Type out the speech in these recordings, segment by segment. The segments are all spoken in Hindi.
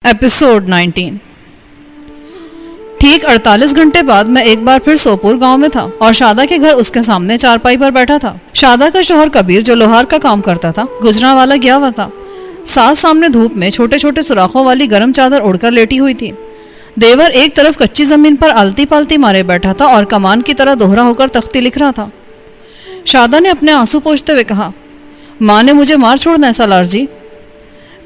एपिसोड 19। ठीक 48 घंटे बाद मैं एक बार फिर सोपुर गांव में था और शादा के घर उसके सामने चारपाई पर बैठा था। शादा का शोहर कबीर जो लोहार का काम करता था गुजरांवाला गया हुआ था। सास सामने धूप में छोटे छोटे सुराखों वाली गर्म चादर उड़कर लेटी हुई थी। देवर एक तरफ कच्ची जमीन पर आलती पालती मारे बैठा था और कमान की तरह दोहरा होकर तख्ती लिख रहा था। शादा ने अपने आंसू पोंछते हुए कहा, माँ ने मुझे मार छोड़ना है सालार जी।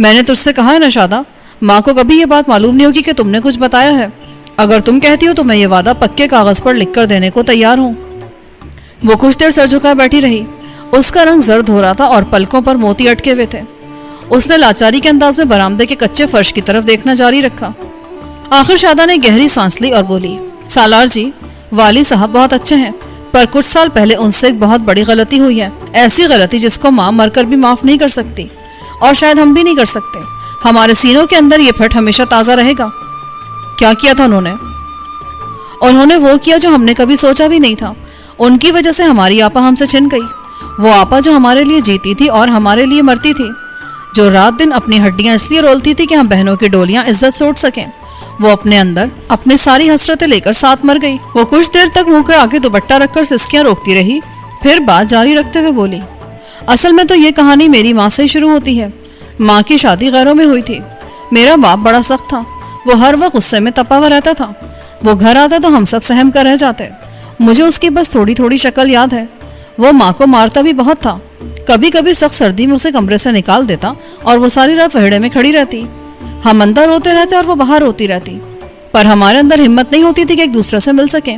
मैंने तुझसे कहा है ना शादा, माँ को कभी ये बात मालूम नहीं होगी कि तुमने कुछ बताया है। अगर तुम कहती हो तो मैं ये वादा पक्के कागज पर लिखकर देने को तैयार हूँ। वो कुछ देर सर झुकाए बैठी रही। उसका रंग जर्द हो रहा था और पलकों पर मोती अटके हुए थे। उसने लाचारी के अंदाज में बरामदे के कच्चे फर्श की तरफ देखना जारी रखा। आखिर शादा ने गहरी सांस ली और बोली, सालार जी, वाली साहब बहुत अच्छे हैं, पर कुछ साल पहले उनसे एक बहुत बड़ी गलती हुई है। ऐसी गलती जिसको माँ मरकर भी माफ नहीं कर सकती और शायद हम भी नहीं कर सकते। हमारे सीनों के अंदर ये फट हमेशा ताज़ा रहेगा। क्या किया था उन्होंने वो किया जो हमने कभी सोचा भी नहीं था। उनकी वजह से हमारी आपा हमसे छिन गई। वो आपा जो हमारे लिए जीती थी और हमारे लिए मरती थी, जो रात दिन अपनी हड्डियां इसलिए रोलती थी कि हम बहनों की डोलियां इज्जत से उठ सकें। वो अपने अंदर अपनी सारी हसरतें लेकर साथ मर गई। वो कुछ देर तक मुंह के आगे दुपट्टा रखकर सिसकियां रोकती रही, फिर बात जारी रखते हुए बोली, असल में तो ये कहानी मेरी माँ से ही शुरू होती है। माँ की शादी गैरों में हुई थी। मेरा बाप बड़ा सख्त था। वो हर वक्त गुस्से में तपा हुआ रहता था। वो घर आता तो हम सब सहम कर रह जाते। मुझे उसकी बस थोड़ी थोड़ी शक्ल याद है। वो माँ को मारता भी बहुत था। कभी कभी सख्त सर्दी में उसे कमरे से निकाल देता और वो सारी रात वहड़े में खड़ी रहती। हम अंदर रोते रहते और वो बाहर रोती रहती, पर हमारे अंदर हिम्मत नहीं होती थी कि एक दूसरे से मिल सके।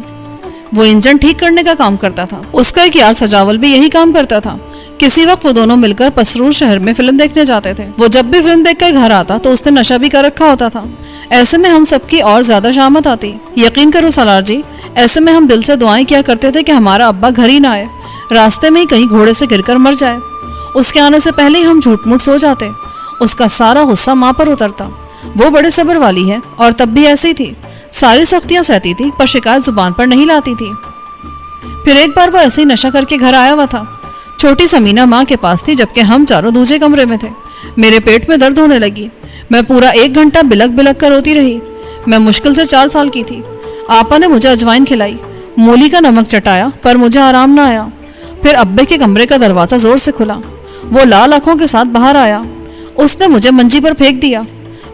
वो इंजन ठीक करने का काम करता था। उसका एक यार सजावल भी यही काम करता था। किसी वक्त वो दोनों मिलकर पसरूर शहर में फिल्म देखने जाते थे। वो जब भी फिल्म देखकर घर आता तो उसने नशा भी कर रखा होता था। ऐसे में हम सबकी और ज्यादा शामत आती। यकीन करो सालार जी, ऐसे में हम दिल से दुआएं किया करते थे कि हमारा अब्बा घर ही ना आए, रास्ते में ही कहीं घोड़े से गिरकर मर जाए। उसके आने से पहले ही हम झूठ मूठ सो जाते। उसका सारा गुस्सा माँ पर उतरता। वो बड़े सब्र वाली है और तब भी ऐसी थी। सारी सख्तियां सहती थी पर शिकायत जुबान पर नहीं लाती थी। फिर एक बार वो ऐसे ही नशा करके घर आया हुआ था। छोटी समीना माँ के पास थी जबकि हम चारों दूसरे कमरे में थे। मेरे पेट में दर्द होने लगी। मैं पूरा 1 घंटा बिलक बिलक कर रोती रही। मैं मुश्किल से 4 साल की थी। आपा ने मुझे अजवाइन खिलाई, मूली का नमक चटाया, पर मुझे आराम ना आया। फिर अब्बे के कमरे का दरवाजा जोर से खुला। वो लाल आंखों के साथ बाहर आया। उसने मुझे मंजी पर फेंक दिया।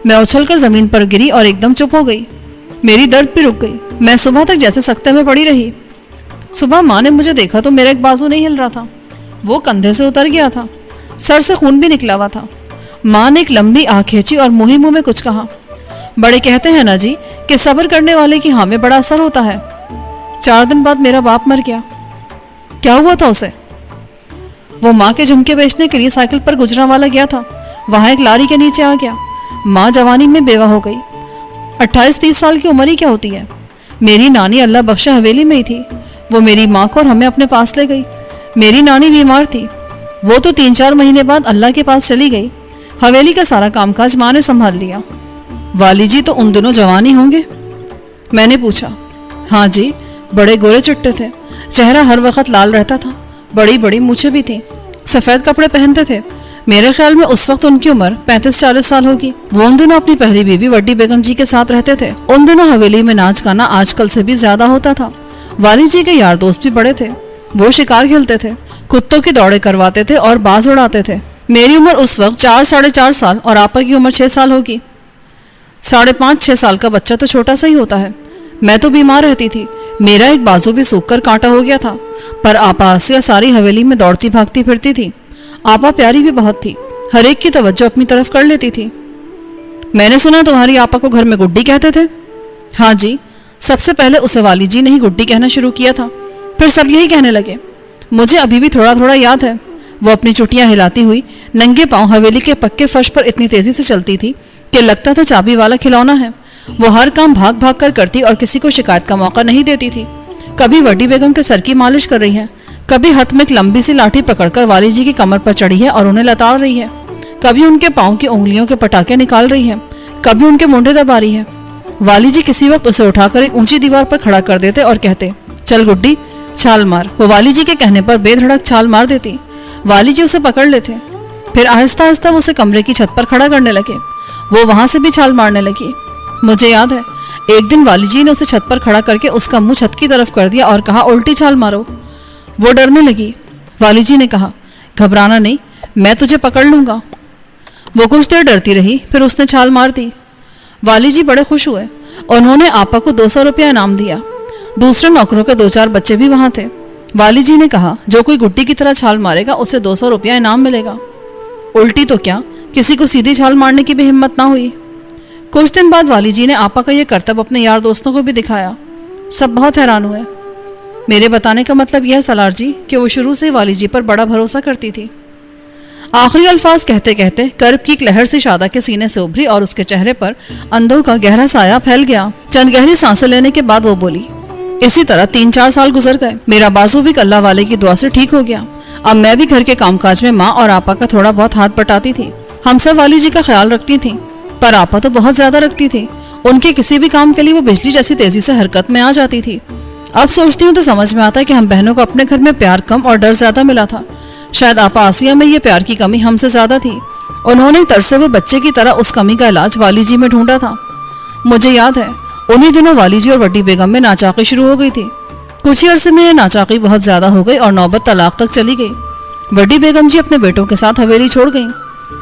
मैं उछलकर जमीन पर गिरी और एकदम चुप हो गई। मेरी दर्द भी रुक गई। मैं सुबह तक जैसे सख्ते में पड़ी रही। सुबह माँ ने मुझे देखा तो मेरा एक बाजू नहीं हिल रहा था। वो कंधे से उतर गया था। सर से खून भी निकला हुआ था। माँ ने एक लंबी आँख खींची और मुंह ही मुंह में कुछ कहा। बड़े कहते हैं ना जी कि सब्र करने वाले की हाँ में बड़ा असर होता है। 4 दिन बाद मेरा बाप मर गया। क्या हुआ था उसे? वो माँ के झुमके बेचने के लिए साइकिल पर गुजरांवाला गया था। वहां एक लारी के नीचे आ गया। माँ जवानी में बेवा हो गई। 28-30 साल की उम्र ही क्या होती है। मेरी नानी अल्लाह बख्शा हवेली में ही थी। वो मेरी माँ को और हमें अपने पास ले गई। मेरी नानी बीमार थी। वो तो 3-4 महीने बाद अल्लाह के पास चली गई। हवेली का सारा कामकाज माँ ने संभाल लिया। वाली जी तो उन दिनों जवान ही होंगे? मैंने पूछा। हाँ जी, बड़े गोरे चिट्टे थे। चेहरा हर वक्त लाल रहता था। बड़ी बड़ी मूछें भी थी। सफ़ेद कपड़े पहनते थे। मेरे ख्याल में उस वक्त उनकी उम्र 35-40 साल होगी। वो उन दिनों अपनी पहली बीवी वड्डी बेगम जी के साथ रहते थे। उन दिनों हवेली में नाच गाना आजकल से भी ज्यादा होता था। वाली जी के यार दोस्त भी बड़े थे। वो शिकार खेलते थे, कुत्तों की दौड़े करवाते थे और बाज उड़ाते थे। मेरी उम्र उस वक्त 4-4.5 साल और आपा की उम्र 6 साल होगी। 5.5-6 साल का बच्चा तो छोटा सा ही होता है। मैं तो बीमार रहती थी। मेरा एक बाजू भी सूख कर कांटा हो गया था, पर आपा आसिया सारी हवेली में दौड़ती भागती फिरती थी। आपा प्यारी भी बहुत थी। हर एक की तवज्जो अपनी तरफ कर लेती थी। मैंने सुना तुम्हारी आपा को घर में गुड्डी कहते थे? हाँ जी, सबसे पहले उसे वाली जी ने ही गुड्डी कहना शुरू किया था, फिर सब यही कहने लगे। मुझे अभी भी थोड़ा थोड़ा याद है। वो अपनी चुटियां हिलाती हुई नंगे पांव हवेली के पक्के फर्श पर इतनी तेजी से चलती थी कि लगता था चाबी वाला खिलौना है। वो हर काम भाग भाग कर करती और किसी को शिकायत का मौका नहीं देती थी। कभी वड्डी बेगम के सर की मालिश कर रही है, कभी हाथ में एक लंबी सी लाठी पकड़कर वाली जी की कमर पर चढ़ी है और उन्हें लताड़ रही है, कभी उनके पाँव की उंगलियों के पटाखे निकाल रही है, कभी उनके मुंडे दबा रही है। वाली जी किसी वक्त उसे उठाकर एक ऊंची दीवार पर खड़ा कर देते और कहते, चल गुड्डी छाल मार। वो वाली जी के कहने पर बेधड़क छाल मार देती। वाली जी उसे पकड़ लेते। फिर आहिस्ता आहिस्ता वो उसे कमरे की छत पर खड़ा करने लगे। वो वहां से भी छाल मारने लगी। मुझे याद है एक दिन वाली जी ने उसे छत पर खड़ा करके उसका मुंह छत की तरफ कर दिया और कहा, उल्टी छाल मारो। वो डरने लगी। वाली जी ने कहा, घबराना नहीं, मैं तुझे पकड़ लूंगा। वो कुछ देर डरती रही, फिर उसने छाल मार दी। वाली जी बड़े खुश हुए। उन्होंने आपा को 200 रुपया इनाम दिया। दूसरे नौकरों के 2-4 बच्चे भी वहां थे। वाली जी ने कहा, जो कोई गुड्डी की तरह छाल मारेगा उसे 200 रुपया इनाम मिलेगा। उल्टी तो क्या, किसी को सीधी छाल मारने की भी हिम्मत ना हुई। कुछ दिन बाद वाली जी ने आपा का यह करतब अपने यार दोस्तों को भी दिखाया। सब बहुत हैरान हुए। मेरे बताने का मतलब यह सलार जी कि वो शुरू से वाली जी पर बड़ा भरोसा करती थी। आखिरी अल्फाज कहते कहते कर्ब की एक लहर से शादा के सीने से उभरी और उसके चेहरे पर अंधों का गहरा साया फैल गया। चंद गहरी सांसें लेने के बाद वो बोली, इसी तरह 3-4 साल गुजर गए। मेरा बाजू भी अल्लाह वाले की दुआ से ठीक हो गया। अब मैं भी घर के कामकाज में माँ और आपा का थोड़ा बहुत हाथ बटाती थी। हम सब वाली जी का ख्याल रखती थी, पर आपा तो बहुत ज्यादा रखती थी। उनके किसी भी काम के लिए वो बिजली जैसी तेजी से हरकत में आ जाती थी। अब सोचती हूँ तो समझ में आता है कि हम बहनों को अपने घर में प्यार कम और डर ज्यादा मिला था। शायद आपा आसिया में ये प्यार की कमी हमसे ज्यादा थी। उन्होंने तरसे हुए बच्चे की तरह उस कमी का इलाज वाली जी में ढूंढा था। मुझे याद है उन्हीं दिनों वाली जी और बड़ी बेगम में नाचाकी शुरू हो गई थी। कुछ ही अरसे में यह नाचाकी बहुत ज्यादा हो गई और नौबत तलाक तक चली गई। बड़ी बेगम जी अपने बेटों के साथ हवेली छोड़ गईं।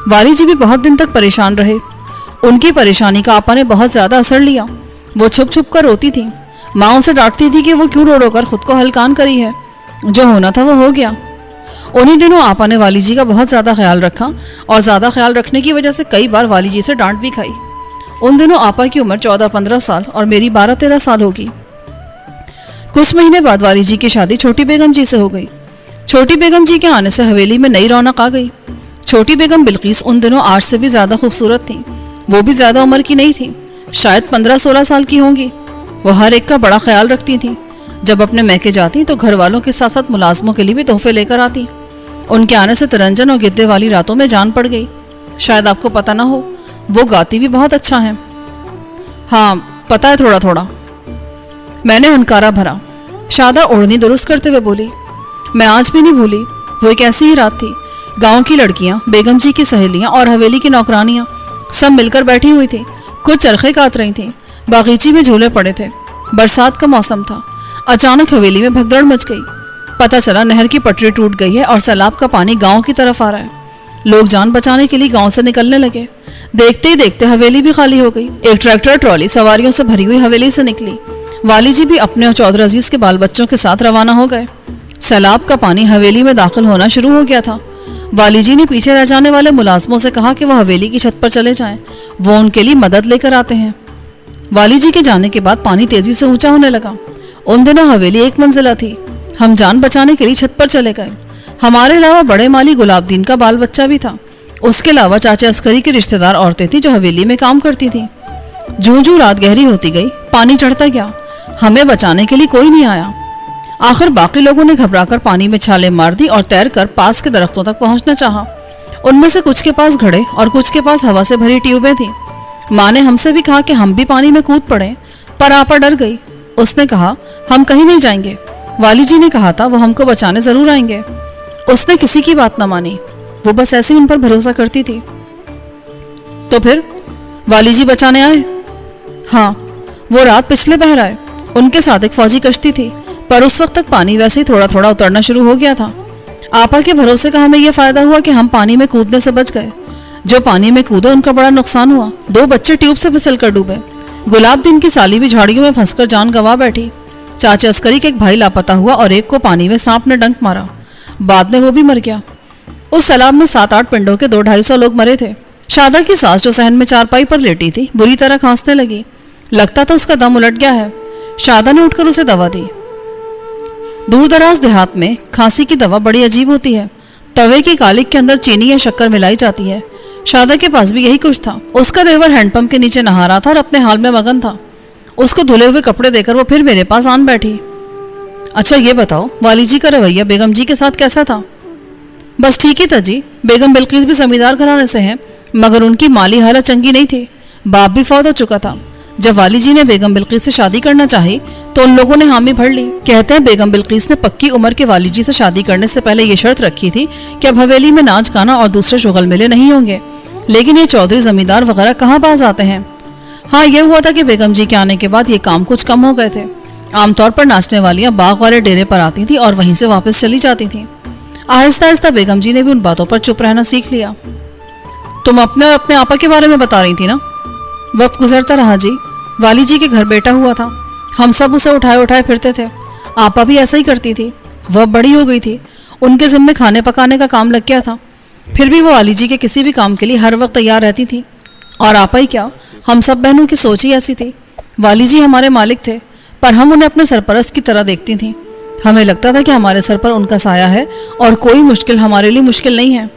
वाली जी भी बहुत दिन तक परेशान रहे। उनकी परेशानी का आपा ने बहुत ज्यादा असर लिया। वो छुप छुप कर रोती थी। माँ उसे डांटती थी कि वो क्यों रो रो कर खुद को हलकान करी है। जो होना था वो हो गया। उन्हीं दिनों आपा ने वाली जी का बहुत ज्यादा ख्याल रखा और ज्यादा ख्याल रखने की वजह से कई बार वाली जी से डांट भी खाई। उन दिनों आपा की उम्र 14-15 साल और मेरी 12-13 साल होगी। कुछ महीने बाद वाली जी की शादी छोटी बेगम जी से हो गई। छोटी बेगम जी के आने से हवेली में नई रौनक आ गई। छोटी बेगम बिल्किस उन दिनों आज से भी ज्यादा खूबसूरत थी। वो भी ज्यादा उम्र की नहीं थी, शायद 15-16 साल की होंगी। वो हर एक का बड़ा ख्याल रखती थी। जब अपने मैके जाती तो घर वालों के साथ साथ मुलाजमों के लिए भी तोहफे लेकर आती। उनके आने से तिरंजन और गिद्दे वाली रातों में जान पड़ गई। शायद आपको पता ना हो, वो गाती भी बहुत अच्छा है। हाँ, पता है थोड़ा थोड़ा। मैंने हनकारा भरा। शादा ओढ़नी दुरुस्त करते हुए बोली, मैं आज भी नहीं भूली। वो एक ऐसी ही रात थी। गांव की लड़कियां, बेगम जी की सहेलियां और हवेली की नौकरानियां सब मिलकर बैठी हुई थी। कुछ चरखे काट रही थी। बागीची में झूले पड़े थे। बरसात का मौसम था। अचानक हवेली में भगदड़ मच गई। पता चला नहर की पटरी टूट गई है और सैलाब का पानी गांव की तरफ आ रहा है। लोग जान बचाने के लिए गांव से निकलने लगे। देखते ही देखते हवेली भी खाली हो गई। एक ट्रैक्टर ट्रॉली सवारियों से भरी हुई हवेली से निकली। वाली जी भी अपने और चौधरी अजीज के बाल बच्चों के साथ रवाना हो गए। सैलाब का पानी हवेली में दाखिल होना शुरू हो गया था। वाली जी ने पीछे रह जाने वाले मुलाजमों से कहा कि वह हवेली की छत पर चले जाएं। वो उनके लिए मदद लेकर आते हैं। वाली जी के जाने के बाद पानी तेजी से ऊंचा होने लगा। उन दिनों हवेली एक मंजिला थी। हम जान बचाने के लिए छत पर चले गए। हमारे अलावा बड़े माली गुलाबदीन का बाल बच्चा भी था। उसके अलावा चाचा अस्करी की रिश्तेदार औरतें थीं जो हवेली में काम करती थीं। जूं-जूं रात गहरी होती गई, पानी चढ़ता गया। हमें बचाने के लिए कोई नहीं आया। आखिर बाकी लोगों ने घबराकर पानी में छाले मार दी और तैरकर पास के दरख्तों तक पहुंचना चाहा। उनमें से कुछ के पास घड़े और कुछ के पास हवा से भरी ट्यूबें थीं। माँ ने हमसे भी कहा कि हम भी पानी में कूद पड़े, पर आपा डर गई। उसने कहा, हम कहीं नहीं जाएंगे। वाली जी ने कहा था वो हमको बचाने जरूर आएंगे। उसने किसी की बात न मानी। वो बस ऐसे ही उन पर भरोसा करती थी। तो फिर वाली जी बचाने आए? हाँ, वो रात पिछले पहर आए। उनके साथ एक फौजी कश्ती थी, पर उस वक्त तक पानी वैसे ही थोड़ा थोड़ा उतरना शुरू हो गया था। आपा के भरोसे का हमें यह फायदा हुआ कि हम पानी में कूदने से बच गए। जो पानी में कूदा उनका बड़ा नुकसान हुआ। 2 बच्चे ट्यूब से फिसल कर डूबे। गुलाबदीन की साली भी झाड़ियों में फंसकर जान गंवा बैठी। चाचा अस्करी के एक भाई लापता हुआ और एक को पानी में सांप ने डंक मारा। बाद में वो भी मर गया। उस सैलाब में 7-8 पिंडों के 200-250 लोग मरे थे। शादा की सास जो सहन में चारपाई पर लेटी थी, बुरी तरह खांसने लगी। लगता था उसका दम उलट गया है। शादा ने उठकर उसे दवा दी। दूर दराज देहात में खांसी की दवा बड़ी अजीब होती है। तवे की कालिक के अंदर चीनी या शक्कर मिलाई जाती है। शादा के पास भी यही कुछ था। उसका देवर हैंडपंप के नीचे नहा रहा था और अपने हाल में मगन था। उसको धुले हुए कपड़े देकर वो फिर मेरे पास आन बैठी। अच्छा ये बताओ, वाली जी का रवैया बेगम जी के साथ कैसा था? बस ठीक ही था जी। बेगम बिल्किस भी जमींदार घराने से हैं, मगर उनकी माली हालत चंगी नहीं थी। बाप भी फौत हो चुका था। जब वाली जी ने बेगम बिल्किस से शादी करना चाही तो उन लोगों ने हामी भर ली। कहते हैं बेगम बिल्किस ने पक्की उम्र के वाली जी से शादी करने से पहले ये शर्त रखी थी कि अब हवेली में नाच गाना और दूसरे शुगल मेले नहीं होंगे। लेकिन ये चौधरी जमींदार वगैरह कहाँ पास आते हैं। हाँ, ये हुआ था कि बेगम जी के आने के बाद ये काम कुछ कम हो गए थे। आमतौर पर नाचने वालियां बाग वाले डेरे पर आती थी और वहीं से वापस चली जाती थी। आहिस्ता आहिस्ता बेगम जी ने भी उन बातों पर चुप रहना सीख लिया। तुम अपने और अपने आपा के बारे में बता रही थी ना। वक्त गुजरता रहा जी। वाली जी के घर बेटा हुआ था। हम सब उसे उठाए उठाए फिरते थे। आपा भी ऐसा ही करती थी। वह बड़ी हो गई थी, उनके जिम्मे खाने पकाने का काम लग गया था। फिर भी वो वाली जी के किसी भी काम के लिए हर वक्त तैयार रहती थी। और आपा ही क्या, हम सब बहनों की सोच ही ऐसी थी। वाली जी हमारे मालिक थे, पर हम उन्हें अपने सरपरस्त की तरह देखती थीं। हमें लगता था कि हमारे सर पर उनका साया है और कोई मुश्किल हमारे लिए मुश्किल नहीं है।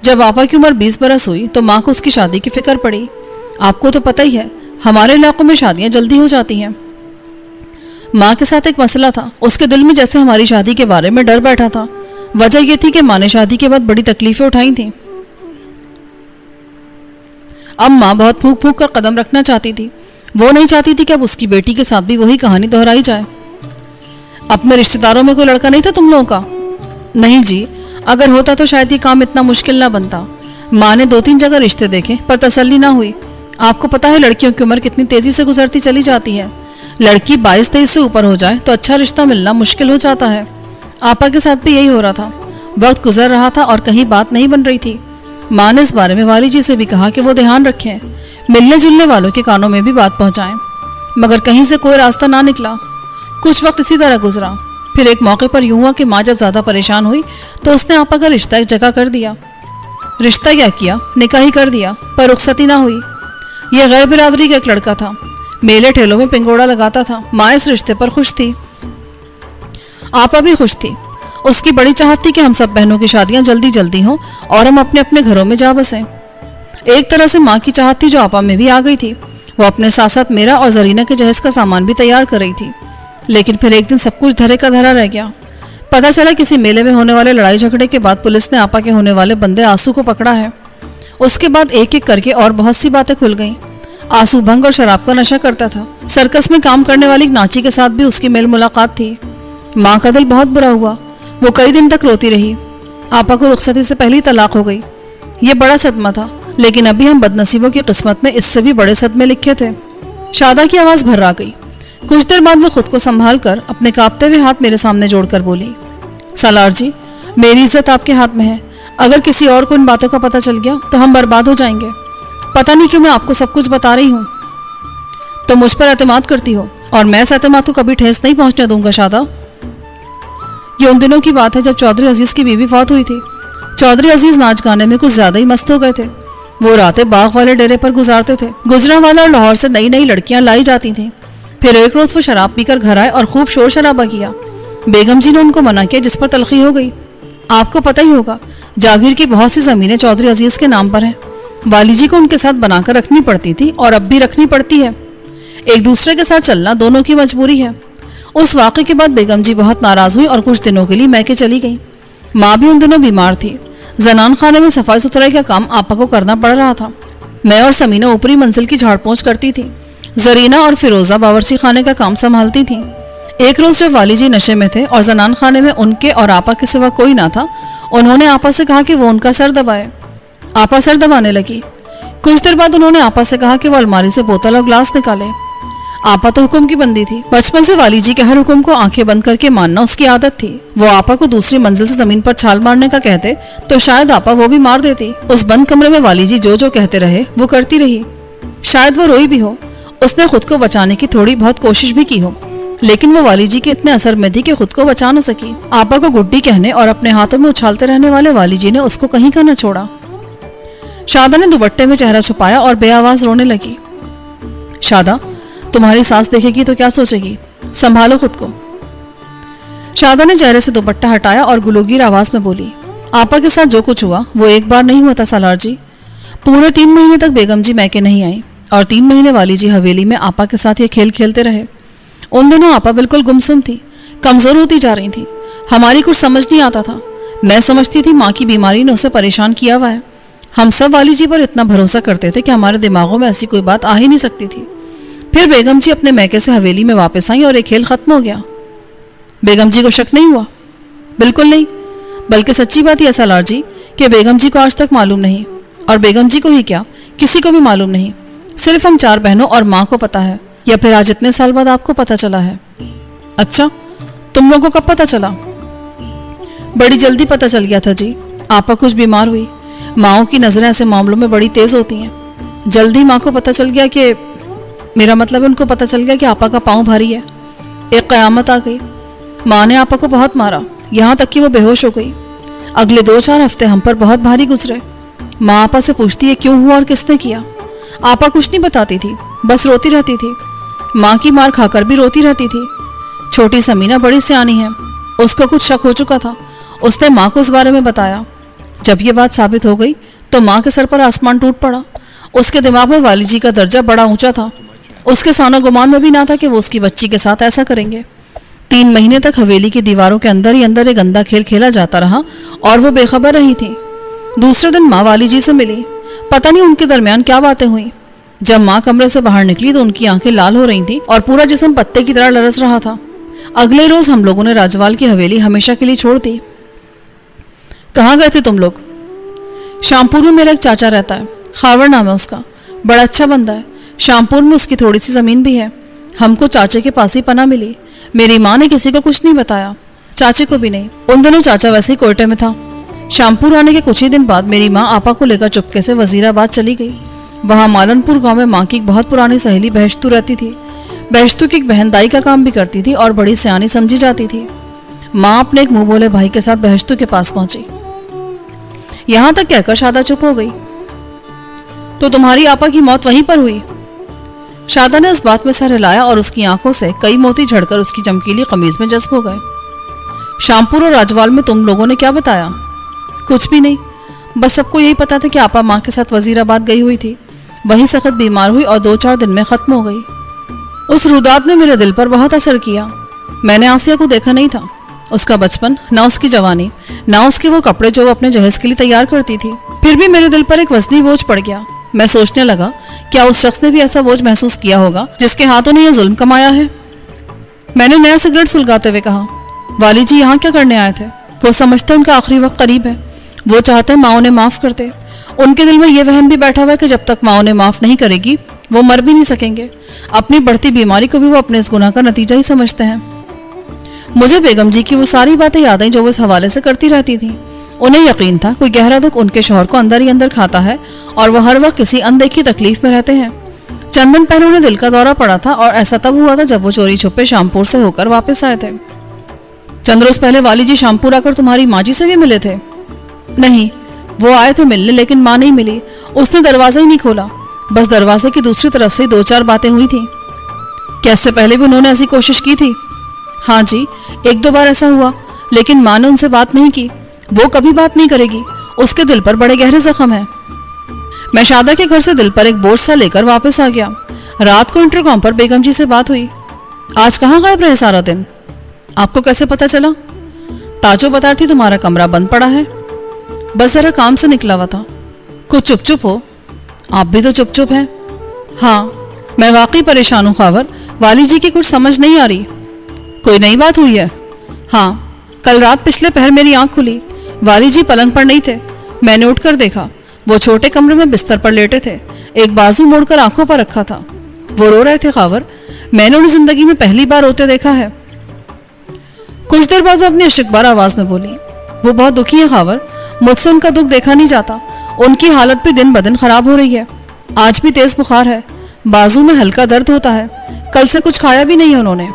जब आपा की उम्र 20 बरस हुई तो माँ को उसकी शादी की फिक्र पड़ी। आपको तो पता ही है, हमारे इलाकों में शादियाँ जल्दी हो जाती हैं। माँ के साथ एक मसला था। उसके दिल में जैसे हमारी शादी के बारे में डर बैठा था। वजह यह थी कि माँ ने शादी के बाद बड़ी तकलीफें उठाई थीं। अब माँ बहुत फूंक फूंक कर कदम रखना चाहती थी। वो नहीं चाहती थी कि अब उसकी बेटी के साथ भी वही कहानी दोहराई जाए। अपने रिश्तेदारों में कोई लड़का नहीं था तुम लोगों का? नहीं जी, अगर होता तो शायद ये काम इतना मुश्किल ना बनता। माँ ने 2-3 जगह रिश्ते देखे पर तसल्ली ना हुई। आपको पता है लड़कियों की उम्र कितनी तेजी से गुजरती चली जाती है। लड़की 22-23 से ऊपर हो जाए तो अच्छा रिश्ता मिलना मुश्किल हो जाता है। आपा के साथ भी यही हो रहा था। वक्त गुजर रहा था और कहीं बात नहीं बन रही थी। माँ ने इस बारे में वाली जी से भी कहा कि वो ध्यान रखें, मिलने जुलने वालों के कानों में भी बात पहुंचाएं, मगर कहीं से कोई रास्ता ना निकला। कुछ वक्त इसी तरह गुजरा। फिर एक मौके पर यूं हुआ कि माँ जब ज़्यादा परेशान हुई तो उसने आपा का रिश्ता एक जगह कर दिया। रिश्ता क्या किया, निकाह ही कर दिया, पर रुखसती ना हुई। यह गैर बिरादरी का एक लड़का था, मेले ठेलों में पिंगोड़ा लगाता था। माँ इस रिश्ते पर खुश थी, आपा भी खुश थी। उसकी बड़ी चाहत थी कि हम सब बहनों की शादियां जल्दी जल्दी हों और हम अपने अपने घरों में जा बसें। एक तरह से माँ की चाहत थी जो आपा में भी आ गई थी। वो अपने साथ साथ मेरा और जरीना के जहेज का सामान भी तैयार कर रही थी। लेकिन फिर एक दिन सब कुछ धरे का धरा रह गया। पता चला किसी मेले में होने वाले लड़ाई झगड़े के बाद पुलिस ने आपा के होने वाले बंदे आंसू को पकड़ा है। उसके बाद एक एक करके और बहुत सी बातें खुल गईं। आंसू भंग और शराब का नशा करता था। सर्कस में काम करने वाली एक नाची के साथ भी उसकी मेल मुलाकात थी। माँ का दिल बहुत बुरा हुआ। वो कई दिन तक रोती रही। आपा को रुखसती से पहली तलाक हो गई। ये बड़ा सदमा था, लेकिन अभी हम बदनसीबों की किस्मत में इससे भी बड़े सदमे लिखे थे। शादा की आवाज़ भर्रा गई। कुछ देर बाद वो खुद को संभाल कर अपने कांपते हुए हाथ मेरे सामने जोड़कर बोली, सालार जी, मेरी इज्जत आपके हाथ में है। अगर किसी और को इन बातों का पता चल गया तो हम बर्बाद हो जाएंगे। पता नहीं क्यों मैं आपको सब कुछ बता रही हूँ। तो मुझ पर एतमाद करती हो और मैं इस एतमाद को कभी ठेस नहीं पहुँचने दूंगा। शादा, ये उन दिनों की बात है जब चौधरी अजीज की बीवी फौत हुई थी। चौधरी अजीज नाच गाने में कुछ ज्यादा ही मस्त हो गए थे। वो रातें बाग वाले डेरे पर गुजारते थे। गुजरांवाला और लाहौर से नई नई लड़कियां लाई जाती थीं। फिर एक रोज वो शराब पीकर घर आए और खूब शोर शराबा किया। बेगम जी ने उनको मना किया, जिस पर तलखी हो गई। आपको पता ही होगा, जागीर की बहुत सी जमीनें चौधरी अजीज के नाम पर हैं। वाली जी को उनके साथ बनाकर रखनी पड़ती थी और अब भी रखनी पड़ती है। एक दूसरे के साथ चलना दोनों की मजबूरी है। उस वाक़े के बाद बेगम जी बहुत नाराज हुई और कुछ दिनों के लिए मैके चली गई। माँ भी उन दिनों बीमार थी। जनान खाने में सफाई सुथराई का काम आपा को करना पड़ रहा था। मैं और समीना ऊपरी मंजिल की झाड़ पोंछ करती थी। जरीना और फिरोजा बावर्ची खाने का काम संभालती थीं। एक रोज जब वाली जी नशे में थे और जनान खाने में उनके और आपा के सिवा कोई ना था, उन्होंने आपा से कहा कि वो उनका सर दबाए। आपा सर दबाने लगी। कुछ देर बाद उन्होंने आपा से कहा कि वो अलमारी से बोतल और ग्लास निकाले। आपा तो हुक्म की बंदी थी। बचपन से वाली जी के हर हुक्म को आंखें बंद करके मानना उसकी आदत थी। वो आपा को दूसरी मंजिल से जमीन पर छाल मारने का कहते तो शायद आपा वो भी मार देती। उस बंद कमरे में वाली जी जो जो कहते रहे वो करती रही। शायद वो रोई भी हो। उसने खुद को बचाने की थोड़ी बहुत कोशिश भी की हो, लेकिन वो वाली जी के इतने असर में थी कि खुद को बचा न सकी। आपा को गुड्डी कहने और अपने हाथों में उछालते रहने वाले वाली जी ने उसको कहीं का न छोड़ा। शादा ने दुपट्टे में चेहरा छुपाया और बेआवाज रोने लगी। शादा, तुम्हारी सास देखेगी तो क्या सोचेगी, संभालो खुद को। शादा ने चेहरे से दुपट्टा हटाया और गुलोगीर आवाज में बोली, आपा के साथ जो कुछ हुआ वो एक बार नहीं हुआ था सालार जी। पूरे 3 महीने तक बेगम जी मैके नहीं आई और 3 महीने वाली जी हवेली में आपा के साथ ये खेल खेलते रहे। उन दिनों आपा बिल्कुल गुमसुम थी, कमजोर होती जा रही थी। हमारी कुछ समझ नहीं आता था। मैं समझती थी माँ की बीमारी ने उसे परेशान किया हुआ है। हम सब वाली जी पर इतना भरोसा करते थे कि हमारे दिमागों में ऐसी कोई बात आ ही नहीं सकती थी। फिर बेगम जी अपने मैके से हवेली में वापस आई और एक खेल खत्म हो गया। बेगम जी को शक नहीं हुआ? बिल्कुल नहीं, बल्कि सच्ची बात यह सालार जी कि बेगम जी को आज तक मालूम नहीं और बेगम जी को ही क्या, किसी को भी मालूम नहीं। सिर्फ हम 4 बहनों और माँ को पता है। या फिर आज इतने साल बाद आपको पता चला है? अच्छा, तुम लोगों को कब पता चला? बड़ी जल्दी पता चल गया था जी। आपा कुछ बीमार हुई। माँओं की नजरें ऐसे मामलों में बड़ी तेज होती हैं। जल्दी माँ को पता चल गया कि, मेरा मतलब है उनको पता चल गया कि आपा का पाँव भारी है। एक कयामत आ गई। माँ ने आपा को बहुत मारा, यहाँ तक कि वो बेहोश हो गई। अगले 2-4 हफ्ते हम पर बहुत भारी गुजरे। माँ आपा से पूछती है क्यों हुआ और किसने किया। आपा कुछ नहीं बताती थी, बस रोती रहती थी। माँ की मार खाकर भी रोती रहती थी। छोटी समीना बड़ी सियानी है, उसको कुछ शक हो चुका था। उसने माँ को इस बारे में बताया। जब ये बात साबित हो गई तो माँ के सर पर आसमान टूट पड़ा। उसके दिमाग में वाली जी का दर्जा बड़ा ऊंचा था। उसके सानो गुमान में भी ना था कि वो उसकी बच्ची के साथ ऐसा करेंगे। 3 महीने तक हवेली की दीवारों के अंदर ही अंदर एक गंदा खेल खेला जाता रहा और वो बेखबर रही थी। दूसरे दिन माँ वाली जी से मिली। पता नहीं उनके दरमियान क्या बातें हुई। जब माँ कमरे से बाहर निकली तो उनकी आंखें लाल हो रही थी और पूरा जिस्म पत्ते की तरह लरस रहा था। अगले रोज हम लोगों ने राजवाल की हवेली हमेशा के लिए छोड़ दी। कहाँ गए थे तुम लोग? शामपुर में मेरा एक चाचा रहता है, खावर नाम है उसका। बड़ा अच्छा बंदा है। शामपुर में उसकी थोड़ी सी जमीन भी है। हमको चाचे के पास ही पनाह मिली। मेरी माँ ने किसी को कुछ नहीं बताया, चाचे को भी नहीं। उन दिनों चाचा वैसे ही कोयटे में था। शामपुर आने के कुछ ही दिन बाद मेरी माँ आपा को लेकर चुपके से वजीराबाद चली गई। वहाँ मालनपुर गांव में माँ की एक बहुत पुरानी सहेली बहश्तू रहती थी। बहश्तू की एक बहन दाई का काम भी करती थी और बड़ी सियानी समझी जाती थी। माँ अपने एक मुंह बोले भाई के साथ बहश्तू के पास पहुंची। यहां तक कहकर शादा चुप हो गई। तो तुम्हारी आपा की मौत वहीं पर हुई? शादा ने इस बात में सर हिलाया और उसकी आंखों से कई मोती झड़कर उसकी चमकीली कमीज में जज्ब हो गए। शामपुर और राजवाल में तुम लोगों ने क्या बताया? कुछ भी नहीं, बस सबको यही पता था कि आपा माँ के साथ वजीराबाद गई हुई थी। वहीं सख्त बीमार हुई और 2-4 दिन में खत्म हो गई। उस रुदात ने मेरे दिल पर बहुत असर किया। मैंने आसिया को देखा नहीं था। उसका बचपन, ना उसकी जवानी, ना उसके वो कपड़े जो वो अपने जहेज के लिए तैयार करती थी। फिर भी मेरे दिल पर एक वजनी बोझ पड़ गया। मैं सोचने लगा, क्या उस शख्स ने भी ऐसा बोझ महसूस किया होगा जिसके हाथों ने यह जुल्म कमाया है? मैंने नया सिगरेट सुलगाते हुए कहा, वाली जी यहाँ क्या करने आए थे? वो समझते उनका आखिरी वक्त करीब है। वो चाहते हैं माँ उन्हें माफ कर दे। उनके दिल में यह वहम भी बैठा हुआ है कि जब तक माँ उन्हें माफ नहीं करेगी वो मर भी नहीं सकेंगे। अपनी बढ़ती बीमारी को भी वो अपने इस गुनाह का नतीजा ही समझते हैं। मुझे बेगम जी की वो सारी बातें याद आई जो वो इस हवाले से करती रहती थी। उन्हें यकीन था कोई गहरा दुख उनके शौहर को अंदर ही अंदर खाता है और वह हर वक्त किसी अनदेखी तकलीफ में रहते हैं। चंद दिन पहले उन्हें दिल का दौरा पड़ा था और ऐसा तब हुआ था जब वो चोरी छुपे शामपुर से होकर वापस आए थे। चंद रोज पहले वाली जी शामपुर आकर तुम्हारी माँ जी से भी मिले थे? नहीं, वो आए थे मिलने, लेकिन माँ नहीं मिली। उसने दरवाजा ही नहीं खोला। बस दरवाजे की दूसरी तरफ से 2-4 बातें हुई थी। क्या इससे पहले भी उन्होंने ऐसी कोशिश की थी? हाँ जी, 1-2 बार ऐसा हुआ, लेकिन माँ ने उनसे बात नहीं की। वो कभी बात नहीं करेगी। उसके दिल पर बड़े गहरे जख्म है। मैं शादा के घर से दिल पर एक बोझ सा लेकर वापस आ गया। रात को इंटरकॉम पर बेगम जी से बात हुई। आज कहाँ गायब रहे सारा दिन? आपको कैसे पता चला? ताजो बता थी तुम्हारा कमरा बंद पड़ा है। बस जरा काम से निकला हुआ था। कुछ चुप चुप हो। आप भी तो चुप चुप हैं। हाँ, मैं वाकई परेशान हूँ खावर। वाली जी की कुछ समझ नहीं आ रही। कोई नई बात हुई है? हाँ, कल रात पिछले पहर मेरी आंख खुली। वाली जी पलंग पर नहीं थे। मैंने उठकर देखा, वो छोटे कमरे में बिस्तर पर लेटे थे। एक बाजू मोड़कर आंखों पर रखा था। वो रो रहे थे खावर। मैंने उन्हें जिंदगी में पहली बार रोते देखा है। कुछ देर बाद वो अपनी अशिकबार आवाज में बोली, वो बहुत दुखी है खावर। मुझसे उनका दुख देखा नहीं जाता। उनकी हालत भी दिन ब दिन खराब हो रही है। आज भी तेज बुखार है। बाजू में हल्का दर्द होता है। कल से कुछ खाया भी नहीं है उन्होंने।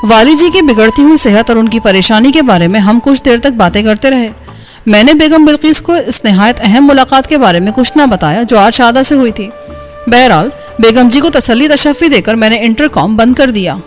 वाली जी की बिगड़ती हुई सेहत और उनकी परेशानी के बारे में हम कुछ देर तक बातें करते रहे। मैंने बेगम बिल्किस को इस निहायत अहम मुलाकात के बारे में कुछ ना बताया जो आज शादा से हुई थी। बहरहाल बेगम जी को तसल्ली तशफ़ी देकर मैंने इंटरकॉम बंद कर दिया।